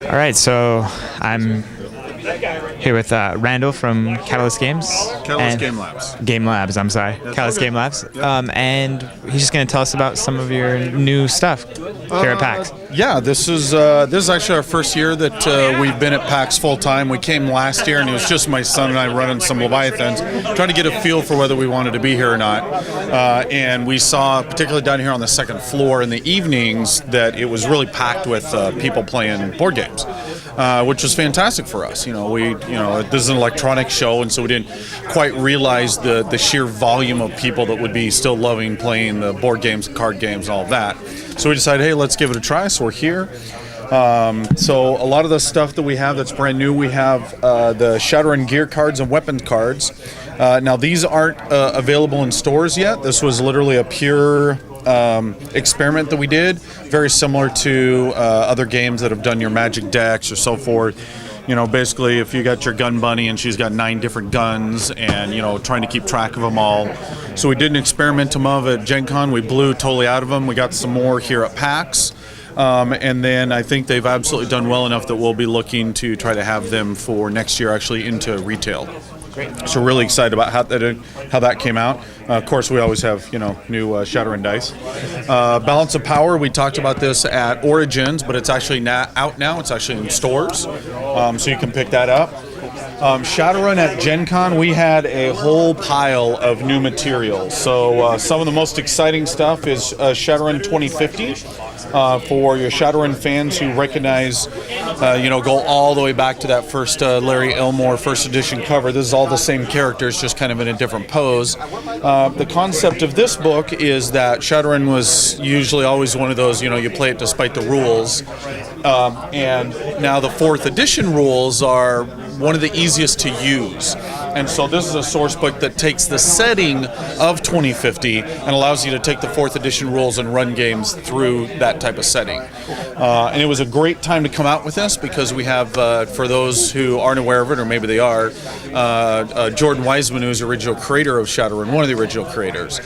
All right, so I'm here with Randall from Catalyst Games. Catalyst Game Labs. Game Labs, I'm sorry. That's Catalyst okay. Game Labs. Yep. And he's just going to tell us about some of your new stuff here at PAX. Yeah, this is actually our first year that we've been at PAX full time. We came last year, and it was just my son and I running some Leviathans, trying to get a feel for whether we wanted to be here or not. And we saw, particularly down here on the second floor in the evenings, that it was really packed with people playing board games, which was fantastic for us. This is an electronic show, and so we didn't quite realize the sheer volume of people that would be still loving playing the board games, card games, and all of that. So we decided, hey, let's give it a try. So we're here. So a lot of the stuff that we have that's brand new, we have the Shadowrun gear cards and weapon cards. Now these aren't available in stores yet. This was literally a pure experiment that we did, very similar to other games that have done your Magic decks or so forth. Basically, if you got your gun bunny and she's got 9 different guns and, trying to keep track of them all. So we did an experiment of at Gen Con. We blew totally out of them. We got some more here at PAX. And then I think they've absolutely done well enough that we'll be looking to try to have them for next year actually into retail. Great. So really excited about how that came out. Of course, we always have new Shadowrun dice. Balance of Power. We talked about this at Origins, but it's actually out now. It's actually in stores, so you can pick that up. Shadowrun at Gen Con, we had a whole pile of new materials. So some of the most exciting stuff is Shadowrun 2050. For your Shadowrun fans who recognize, go all the way back to that first Larry Elmore first edition cover. This is all the same characters, just kind of in a different pose. The concept of this book is that Shadowrun was usually always one of those, you play it despite the rules. And now the 4th edition rules are one of the easiest to use. And so this is a source book that takes the setting of 2050 and allows you to take the 4th edition rules and run games through that type of setting. And it was a great time to come out with this because we have, for those who aren't aware of it, or maybe they are, Jordan Wiseman, who's the original creator of Shadowrun, one of the original creators,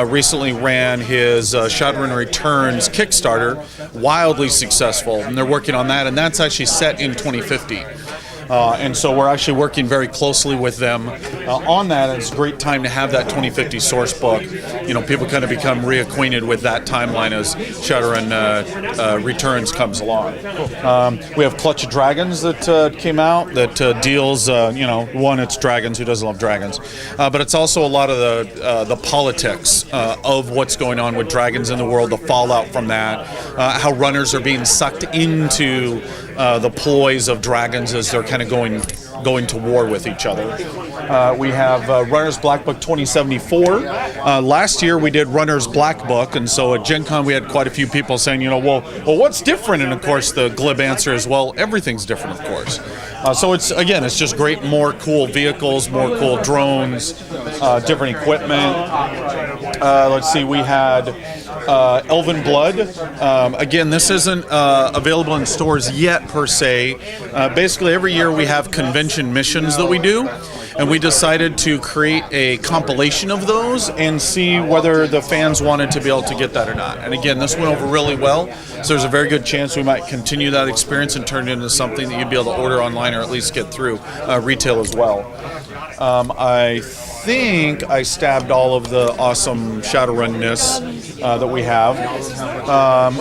recently ran his Shadowrun Returns Kickstarter, wildly successful, and they're working on that, and that's actually set in 2050. And so we're actually working very closely with them on that. And it's a great time to have that 2050 source book. People kind of become reacquainted with that timeline as Shadowrun Returns comes along. We have Clutch of Dragons that came out that deals, it's dragons. Who doesn't love dragons? But it's also a lot of the politics of what's going on with dragons in the world, the fallout from that, how runners are being sucked into the ploys of dragons as they're kind of going to war with each other. We have Runner's Black Book 2074. Last year we did Runner's Black Book, and so at Gen Con we had quite a few people saying, well, what's different? And of course the glib answer is, well, everything's different, of course. So it's just great, more cool vehicles, more cool drones, different equipment. Let's see, we had Elven Blood. Again, this isn't available in stores yet per se. Basically, every year we have convention missions that we do, and we decided to create a compilation of those and see whether the fans wanted to be able to get that or not. And again, this went over really well, so there's a very good chance we might continue that experience and turn it into something that you'd be able to order online or at least get through retail as well. I think I stabbed all of the awesome Shadowrun-ness that we have.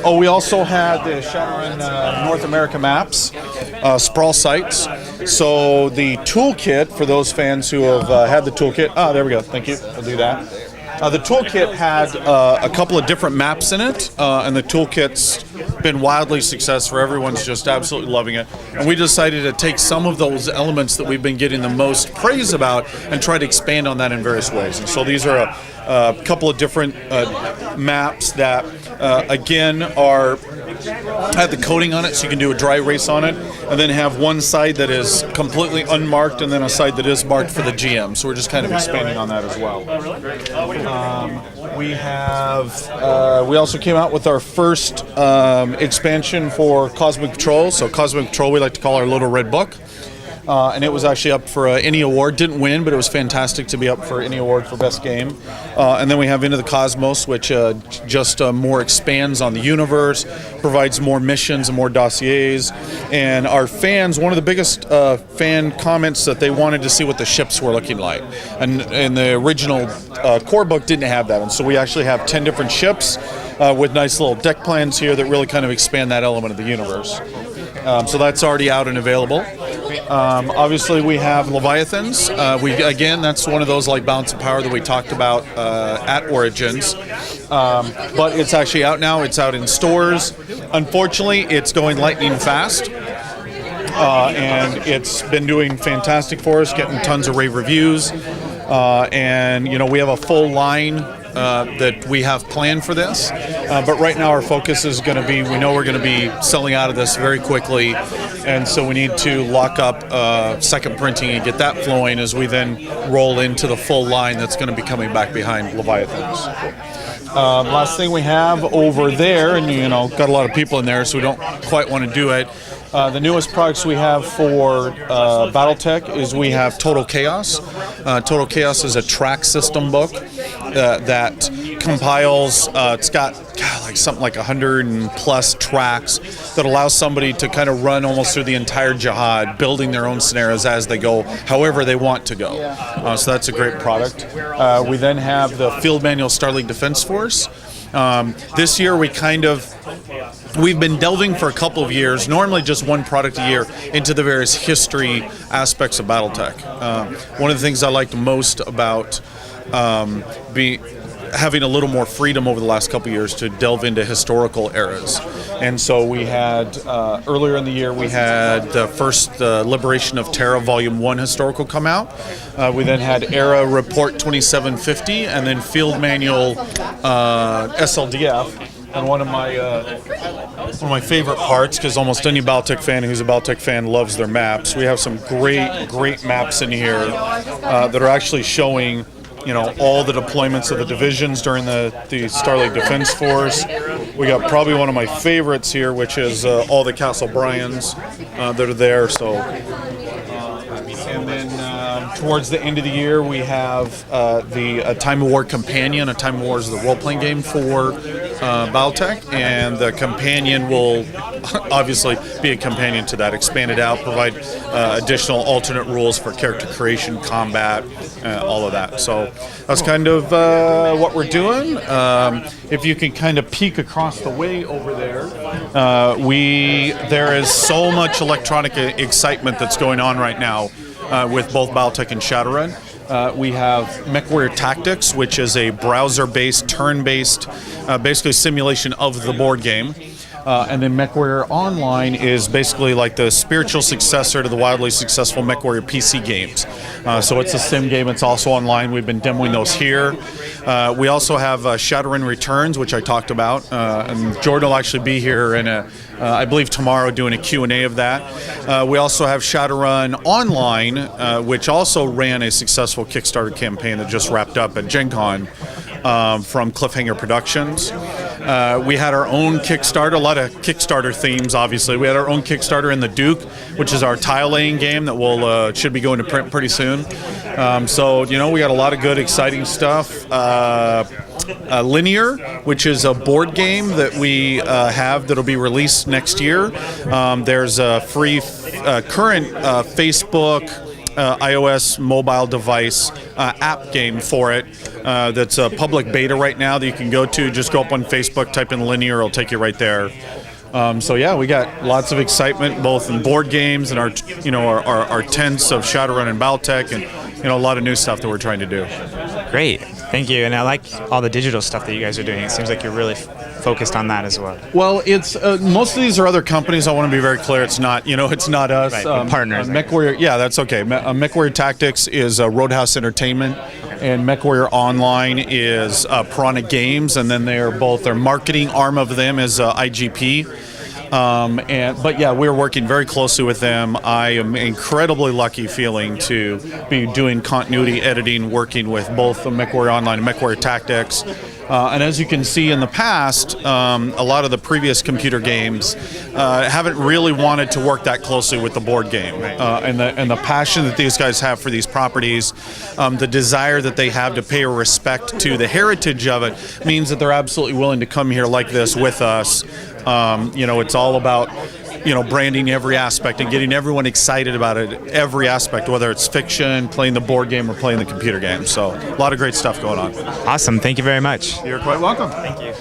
We also had the Shadowrun North America maps, sprawl sites. So the toolkit, for those fans who have had the toolkit, there we go, thank you, I'll do that. The toolkit had a couple of different maps in it, and the toolkit's been wildly successful. Everyone's just absolutely loving it. And we decided to take some of those elements that we've been getting the most praise about and try to expand on that in various ways. And so these are a couple of different maps that, again, have the coating on it, so you can do a dry erase on it, and then have one side that is completely unmarked and then a side that is marked for the GM. So we're just kind of expanding on that as well. We also came out with our first expansion for Cosmic Patrol. So Cosmic Patrol we like to call our Little Red Book. and it was actually up for any award. Didn't win, but it was fantastic to be up for any award for best game. And then we have Into the Cosmos, which just more expands on the universe, provides more missions and more dossiers. And our fans, one of the biggest fan comments that they wanted to see what the ships were looking like. And the original core book didn't have that. And so we actually have 10 different ships with nice little deck plans here that really kind of expand that element of the universe. So that's already out and available. Obviously, we have Leviathans. Again, that's one of those like Balance of Power that we talked about at Origins. But it's actually out now. It's out in stores. Unfortunately, it's going lightning fast. And it's been doing fantastic for us, getting tons of rave reviews. And, we have a full line that we have planned for this. But right now our focus is going to be, we know we're going to be selling out of this very quickly. And so we need to lock up second printing and get that flowing as we then roll into the full line that's going to be coming back behind Leviathans. Last thing we have over there, and got a lot of people in there, so we don't quite want to do it. The newest products we have for BattleTech is we have Total Chaos. Total Chaos is a track system book that compiles, it's got something like 100 and plus tracks that allows somebody to kind of run almost through the entire jihad, building their own scenarios as they go, however they want to go. So that's a great product. We then have the Field Manual Starleague Defense Force. This year we've been delving for a couple of years, normally just one product a year, into the various history aspects of BattleTech. One of the things I liked most about having a little more freedom over the last couple of years to delve into historical eras. And so we had, earlier in the year, we had the first Liberation of Terra Volume 1 historical come out. We then had Era Report 2750, and then Field Manual SLDF. And one of my favorite parts, because almost any BattleTech fan who's a BattleTech fan loves their maps, we have some great maps in here that are actually showing all the deployments of the divisions during the Starleague Defense Force. We got probably one of my favorites here, which is all the Castle Bryans that are there. So, and then towards the end of the year, we have the Time of War Companion. A Time of War is the role-playing game for BattleTech, and the companion will obviously be a companion to that, expand it out, provide additional alternate rules for character creation, combat, all of that. So that's kind of what we're doing. If you can kind of peek across the way over there, there is so much electronic excitement that's going on right now with both BattleTech and Shadowrun. We have MechWarrior Tactics, which is a browser-based, turn-based, basically simulation of the board game. And then MechWarrior Online is basically like the spiritual successor to the wildly successful MechWarrior PC games. So it's a sim game. It's also online. We've been demoing those here. We also have Shadowrun Returns, which I talked about. And Jordan will actually be here in I believe tomorrow, doing a Q&A of that. We also have Shadowrun Online, which also ran a successful Kickstarter campaign that just wrapped up at Gen Con from Cliffhanger Productions. We had our own Kickstarter, a lot of Kickstarter themes, obviously. We had our own Kickstarter in the Duke, which is our tile laying game that will should be going to print pretty soon. So, we got a lot of good, exciting stuff. Linear, which is a board game that we have that'll be released next year. There's a free current Facebook iOS mobile device app game for it that's a public beta right now that you can go to. Just go up on Facebook, type in Linear, it'll take you right there. So yeah, we got lots of excitement both in board games and our tents of Shadowrun and BattleTech, and a lot of new stuff that we're trying to do. Great, thank you. And I like all the digital stuff that you guys are doing. It seems like you're really focused on that as well. Well, it's most of these are other companies. I want to be very clear. It's not it's not us. Right, partners. MechWarrior, yeah, that's okay. MechWarrior Tactics is Roadhouse Entertainment, and MechWarrior Online is Piranha Games, and then their marketing arm of them is IGP. But yeah, we're working very closely with them. I am incredibly lucky feeling to be doing continuity editing, working with both the MechWarrior Online and MechWarrior Tactics. And as you can see in the past, a lot of the previous computer games haven't really wanted to work that closely with the board game. And the passion that these guys have for these properties, the desire that they have to pay respect to the heritage of it, means that they're absolutely willing to come here like this with us. It's all about branding every aspect and getting everyone excited about it, every aspect, whether it's fiction, playing the board game, or playing the computer game. So a lot of great stuff going on. Awesome. Thank you very much. You're quite welcome. Thank you.